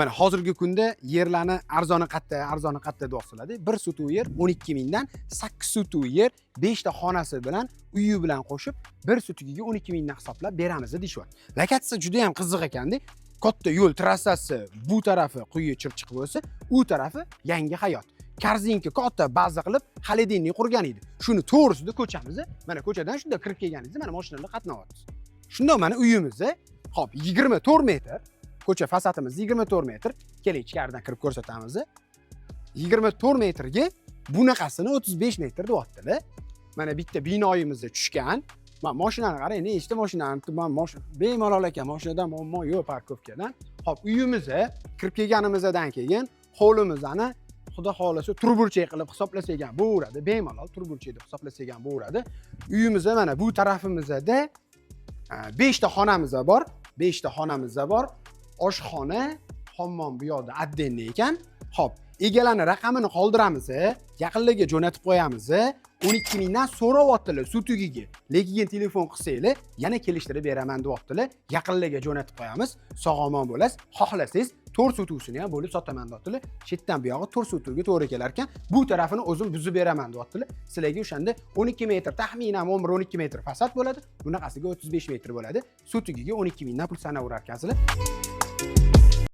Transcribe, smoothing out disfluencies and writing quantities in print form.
Mana hozirgi kunda yerlarni arzoni qatta deyapsizlar-da. Bir sutuv yer 12 mingdan 8 sutuv yer 5 ta xonasi bilan, uyi bilan qo'shib bir sutugiga 12 mingdan hisoblab beramiz deyapti. Lokatsiya juda ham qiziq ekanda. Katta yo'l trassasi bu tarafi quyi chirchiq bo'lsa, u tarafi yangi hayot. Korzinka katta baza qilib, xolodilnik qurgan edi. Shuni to'g'risida ko'chamiz. Mana ko'chadan shunda kirib kelganingizda mana mashinalar qatnayapti. Shunda mana uyimiz, hop 24 metr. Ko'cha fasadimiz 24 metr. Keling, ichkaridan kirib ko'rsatamiz. 24 metrga bunaqasini 35 metr deyaptilar. Mana bitta binoyimizda tushgan. Men mashinani qarang, nechta mashinani, men mashina bemalol ekan, mashinadan muammo yo'q parkovkadan. Hop, uyimizga kirib kelganimizdan keyin hovlimizni xudo xolasa turburchak qilib hisoblasak ham bo'laveradi. Bemalol turburchak deb hisoblasak ham bo'laveradi. Uyimizda mana bu tarafimizda 5 ta xonamiz bor. 5 ta xonamiz bor. Oshxona, hammom bu yoqda отдельный ekan. Hop, egalarning raqamini qoldiramiz, yaqinlarga jo'natib qo'yamiz. 12 mingdan so'rayaptilar sutugiga. Lekin telefon qilsanglar, yana kelishtirib beraman deyaptilar. Yaqinlarga jo'natib qo'yamiz. Sog'-omon bo'lasiz. Xohlasangiz 4 sutuvsini ham bo'lib sotaman deyaptilar. Chetdan bu yog'i 4 sutuvga to'g'ri kelar ekan. Bu tarafini o'zim buzib beraman deyaptilar. Sizlarga o'shanda 12 metr, taxminan 11-12 metr fasad bo'ladi. Bunaqasiga 35 metr bo'ladi. Sutugiga 12 mingdan pul sanaverar ekansizlar.